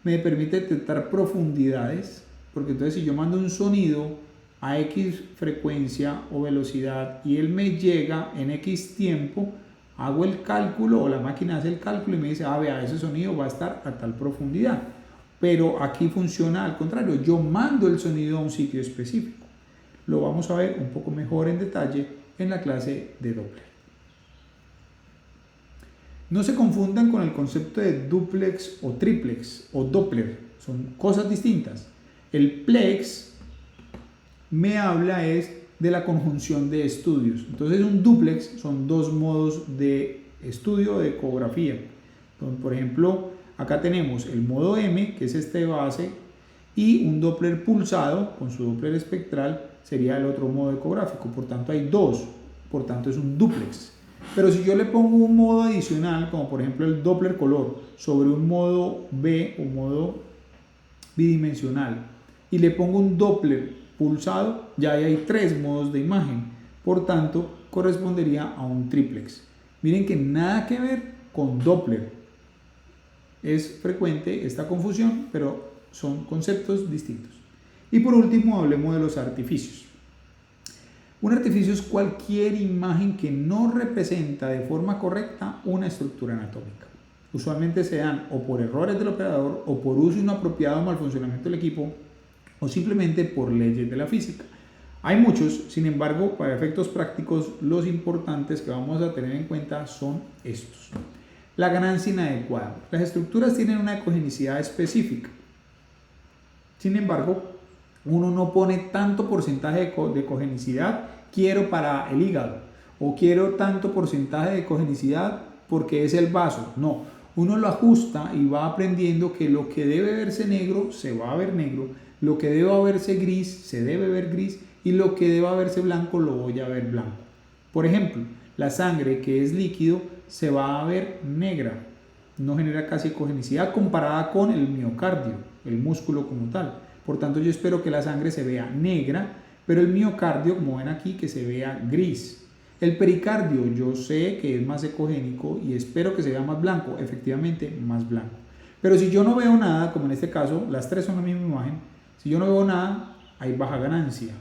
me permite detectar profundidades, porque entonces si yo mando un sonido a X frecuencia o velocidad y él me llega en X tiempo, hago el cálculo o la máquina hace el cálculo y me dice, vea, ese sonido va a estar a tal profundidad. Pero aquí funciona al contrario, yo mando el sonido a un sitio específico. Lo vamos a ver un poco mejor en detalle en la clase de Doppler. No se confundan con el concepto de duplex o triplex o Doppler, son cosas distintas. El plex me habla es de la conjunción de estudios. Entonces un duplex son dos modos de estudio de ecografía. Entonces, por ejemplo, acá tenemos el modo M, que es este de base, y un Doppler pulsado con su Doppler espectral sería el otro modo ecográfico. Por tanto hay dos, por tanto es un duplex. Pero si yo le pongo un modo adicional, como por ejemplo el Doppler color, sobre un modo B o modo bidimensional, y le pongo un Doppler pulsado, ya hay tres modos de imagen. Por tanto, correspondería a un triplex. Miren que nada que ver con Doppler. Es frecuente esta confusión, pero son conceptos distintos. Y por último, hablemos de los artificios. Un artificio es cualquier imagen que no representa de forma correcta una estructura anatómica. Usualmente se dan o por errores del operador o por uso inapropiado o mal funcionamiento del equipo o simplemente por leyes de la física. Hay muchos, sin embargo, para efectos prácticos, los importantes que vamos a tener en cuenta son estos. La ganancia inadecuada. Las estructuras tienen una ecogenicidad específica. Sin embargo, uno no pone tanto porcentaje de ecogenicidad, quiero para el hígado, o quiero tanto porcentaje de ecogenicidad porque es el vaso. No, uno lo ajusta y va aprendiendo que lo que debe verse negro se va a ver negro, lo que debe verse gris se debe ver gris y lo que deba verse blanco lo voy a ver blanco. Por ejemplo, la sangre que es líquido se va a ver negra, no genera casi ecogenicidad comparada con el miocardio, el músculo como tal. Por tanto, yo espero que la sangre se vea negra, pero el miocardio, como ven aquí, que se vea gris. El pericardio yo sé que es más ecogénico y espero que se vea más blanco, efectivamente más blanco. Pero si yo no veo nada, como en este caso, las tres son la misma imagen, si yo no veo nada, hay baja ganancia.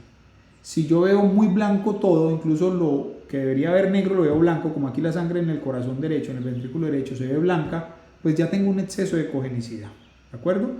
Si yo veo muy blanco todo, incluso lo que debería ver negro lo veo blanco, como aquí la sangre en el corazón derecho, en el ventrículo derecho se ve blanca, pues ya tengo un exceso de ecogenicidad, ¿de acuerdo?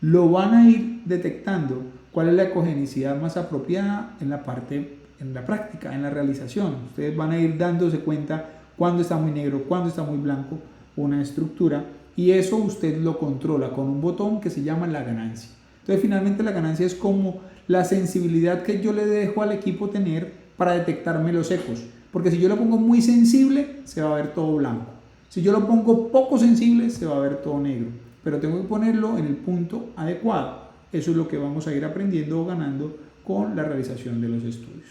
Lo van a ir detectando cuál es la ecogenicidad más apropiada en la práctica, en la realización. Ustedes van a ir dándose cuenta cuándo está muy negro, cuándo está muy blanco una estructura, y eso usted lo controla con un botón que se llama la ganancia. Entonces finalmente la ganancia es como la sensibilidad que yo le dejo al equipo tener para detectarme los ecos, porque si yo lo pongo muy sensible se va a ver todo blanco, si yo lo pongo poco sensible se va a ver todo negro, pero tengo que ponerlo en el punto adecuado. Eso es lo que vamos a ir aprendiendo o ganando con la realización de los estudios.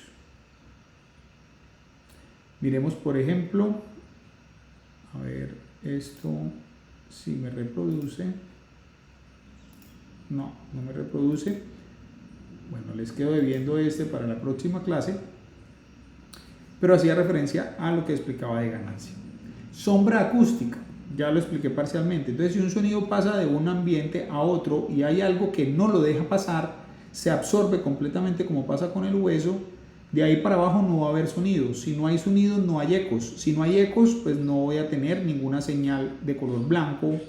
Miremos por ejemplo, a ver, esto si me reproduce, no me reproduce. Bueno, les quedo debiendo para la próxima clase, pero hacía referencia a lo que explicaba de ganancia. Sombra acústica, ya lo expliqué parcialmente. Entonces, si un sonido pasa de un ambiente a otro y hay algo que no lo deja pasar, se absorbe completamente como pasa con el hueso. De ahí para abajo no va a haber sonido. Si no hay sonido, no hay ecos. Si no hay ecos, pues no voy a tener ninguna señal de color blanco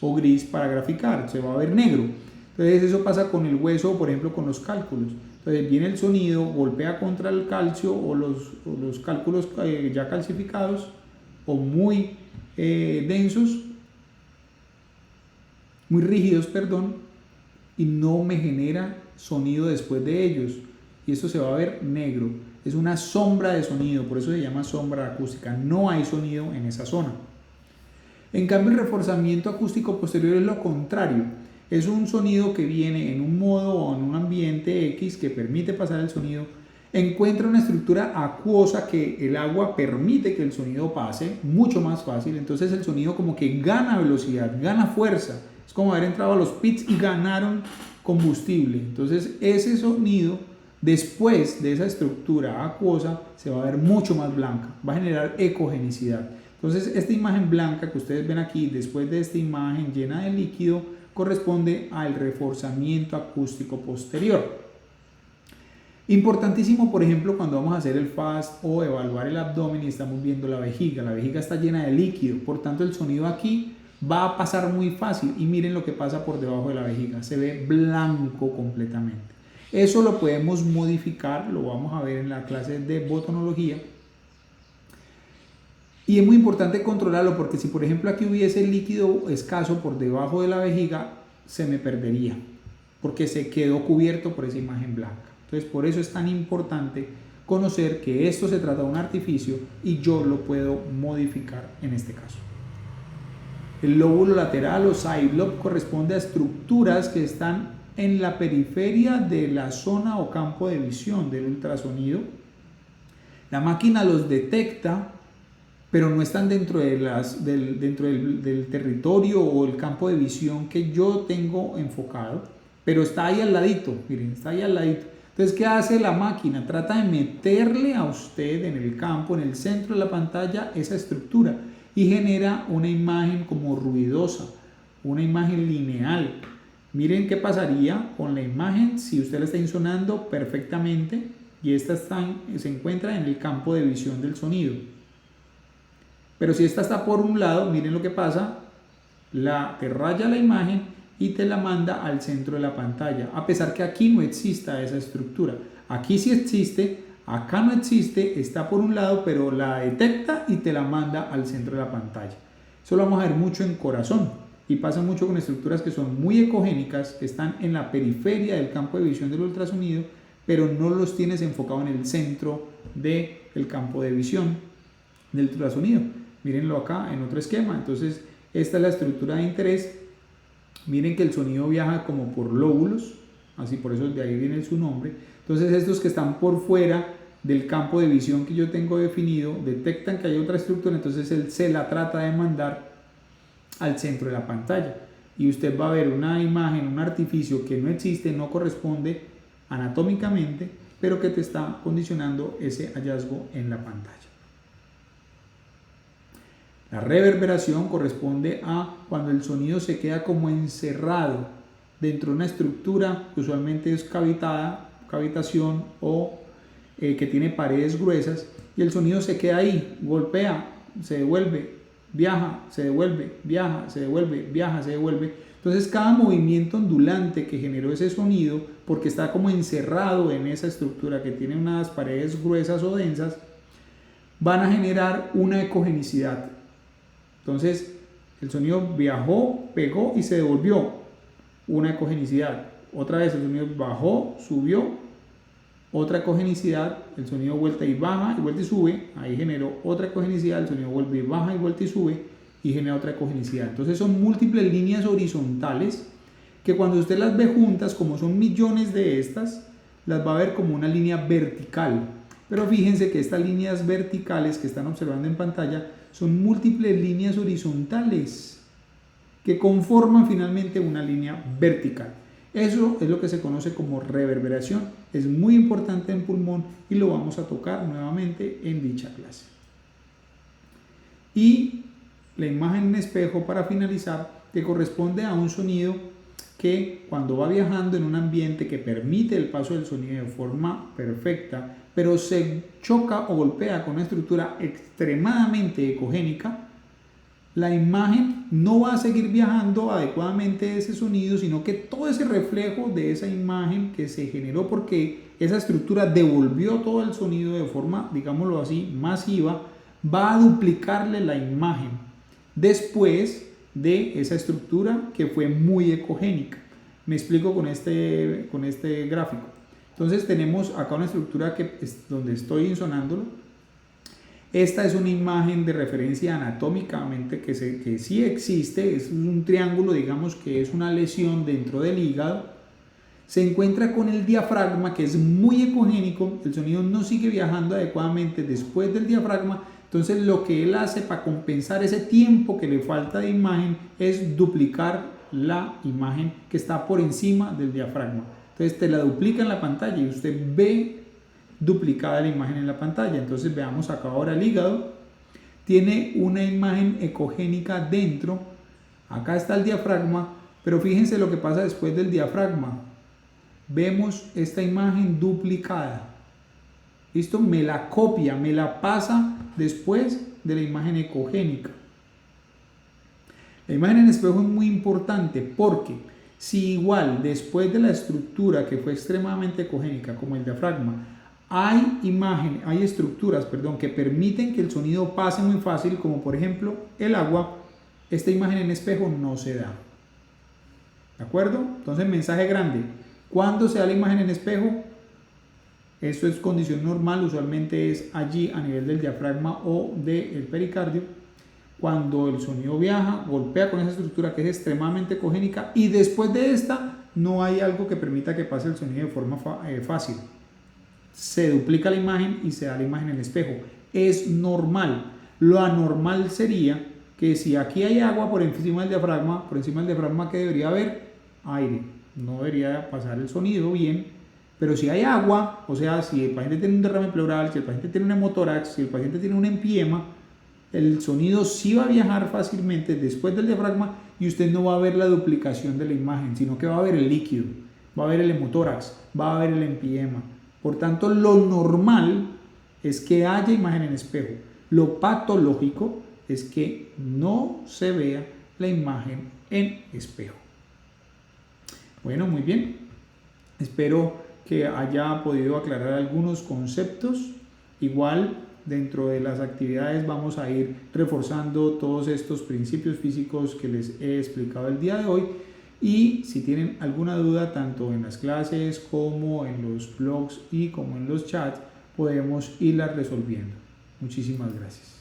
o gris para graficar. Se va a ver negro. Entonces eso pasa con el hueso, por ejemplo, con los cálculos. Entonces viene el sonido, golpea contra el calcio o los cálculos ya calcificados o muy densos, muy rígidos, perdón, y no me genera sonido después de ellos. Y esto se va a ver negro. Es una sombra de sonido, por eso se llama sombra acústica. No hay sonido en esa zona. En cambio, el reforzamiento acústico posterior es lo contrario. Es un sonido que viene en un modo o en un ambiente X que permite pasar el sonido. Encuentra una estructura acuosa que el agua permite que el sonido pase mucho más fácil. Entonces el sonido como que gana velocidad, gana fuerza. Es como haber entrado a los pits y ganaron combustible. Entonces ese sonido, después de esa estructura acuosa, se va a ver mucho más blanca. Va a generar ecogenicidad. Entonces esta imagen blanca que ustedes ven aquí, después de esta imagen llena de líquido, corresponde al reforzamiento acústico posterior. Importantísimo, por ejemplo, cuando vamos a hacer el FAST o evaluar el abdomen y estamos viendo la vejiga está llena de líquido, por tanto el sonido aquí va a pasar muy fácil y miren lo que pasa por debajo de la vejiga, se ve blanco completamente. Eso lo podemos modificar, lo vamos a ver en la clase de botonología. Y es muy importante controlarlo porque si por ejemplo aquí hubiese líquido escaso por debajo de la vejiga, se me perdería porque se quedó cubierto por esa imagen blanca. Entonces por eso es tan importante conocer que esto se trata de un artificio y yo lo puedo modificar en este caso. El lóbulo lateral o side lobe corresponde a estructuras que están en la periferia de la zona o campo de visión del ultrasonido. La máquina los detecta, pero no están dentro del territorio o el campo de visión que yo tengo enfocado, pero está ahí al ladito, miren, está ahí al ladito. Entonces, ¿qué hace la máquina? Trata de meterle a usted en el campo, en el centro de la pantalla, esa estructura y genera una imagen como ruidosa, una imagen lineal. Miren qué pasaría con la imagen si usted la está insonando perfectamente y esta se encuentra en el campo de visión del sonido. Pero si esta está por un lado, miren lo que pasa, te raya la imagen y te la manda al centro de la pantalla, a pesar que aquí no exista esa estructura. Aquí sí existe, acá no existe, está por un lado, pero la detecta y te la manda al centro de la pantalla. Eso lo vamos a ver mucho en corazón y pasa mucho con estructuras que son muy ecogénicas, que están en la periferia del campo de visión del ultrasonido, pero no los tienes enfocado en el centro del campo de visión del ultrasonido. Mírenlo acá en otro esquema. Entonces esta es la estructura de interés. Miren que el sonido viaja como por lóbulos, así por eso de ahí viene su nombre. Entonces estos que están por fuera del campo de visión que yo tengo definido detectan que hay otra estructura, entonces él se la trata de mandar al centro de la pantalla. Y usted va a ver una imagen, un artificio que no existe, no corresponde anatómicamente, pero que te está condicionando ese hallazgo en la pantalla. La reverberación corresponde a cuando el sonido se queda como encerrado dentro de una estructura que usualmente es cavitación o que tiene paredes gruesas, y el sonido se queda ahí, golpea, se devuelve, viaja, se devuelve, viaja, se devuelve, viaja, se devuelve. Entonces cada movimiento ondulante que generó ese sonido, porque está como encerrado en esa estructura que tiene unas paredes gruesas o densas, van a generar una ecogenicidad. Entonces el sonido viajó, pegó y se devolvió, una ecogenicidad. Otra vez el sonido bajó, subió, otra ecogenicidad, el sonido vuelta y baja y vuelta y sube, ahí generó otra ecogenicidad, el sonido vuelve y baja y vuelta y sube y genera otra ecogenicidad. Entonces son múltiples líneas horizontales que cuando usted las ve juntas, como son millones de estas, las va a ver como una línea vertical. Pero fíjense que estas líneas verticales que están observando en pantalla son múltiples líneas horizontales que conforman finalmente una línea vertical. Eso es lo que se conoce como reverberación. Es muy importante en pulmón y lo vamos a tocar nuevamente en dicha clase. Y la imagen en espejo, para finalizar, que corresponde a un sonido que cuando va viajando en un ambiente que permite el paso del sonido de forma perfecta, pero se choca o golpea con una estructura extremadamente ecogénica, la imagen no va a seguir viajando adecuadamente ese sonido, sino que todo ese reflejo de esa imagen que se generó porque esa estructura devolvió todo el sonido de forma, digámoslo así, masiva, va a duplicarle la imagen después de esa estructura que fue muy ecogénica. Me explico con este gráfico. Entonces tenemos acá una estructura que es donde estoy insonándolo. Esta es una imagen de referencia anatómicamente que sí existe, es un triángulo, digamos que es una lesión dentro del hígado. Se encuentra con el diafragma, que es muy ecogénico, el sonido no sigue viajando adecuadamente después del diafragma, entonces lo que él hace para compensar ese tiempo que le falta de imagen es duplicar la imagen que está por encima del diafragma. Entonces te la duplica en la pantalla y usted ve duplicada la imagen en la pantalla. Entonces veamos acá ahora el hígado. Tiene una imagen ecogénica dentro. Acá está el diafragma, pero fíjense lo que pasa después del diafragma. Vemos esta imagen duplicada. ¿Listo? Me la copia, me la pasa después de la imagen ecogénica. La imagen en espejo es muy importante porque si igual después de la estructura que fue extremadamente ecogénica como el diafragma hay estructuras que permiten que el sonido pase muy fácil, como por ejemplo el agua, esta imagen en espejo no se da. ¿De acuerdo? Entonces, mensaje grande. ¿Cuándo se da la imagen en espejo? Esto es condición normal, usualmente es allí a nivel del diafragma o del pericardio. Cuando el sonido viaja, golpea con esa estructura que es extremadamente ecogénica y después de esta no hay algo que permita que pase el sonido de forma fácil. Se duplica la imagen y se da la imagen en el espejo. Es normal. Lo anormal sería que si aquí hay agua por encima del diafragma, ¿qué debería haber? Aire. No debería pasar el sonido bien. Pero si hay agua, o sea, si el paciente tiene un derrame pleural, si el paciente tiene un hemotórax, si el paciente tiene un empiema, el sonido sí va a viajar fácilmente después del diafragma y usted no va a ver la duplicación de la imagen, sino que va a ver el líquido, va a ver el hemotórax, va a ver el empiema. Por tanto, lo normal es que haya imagen en espejo. Lo patológico es que no se vea la imagen en espejo. Bueno, muy bien. Espero que haya podido aclarar algunos conceptos. Igual, dentro de las actividades vamos a ir reforzando todos estos principios físicos que les he explicado el día de hoy. Y si tienen alguna duda, tanto en las clases como en los blogs y como en los chats, podemos irlas resolviendo. Muchísimas gracias.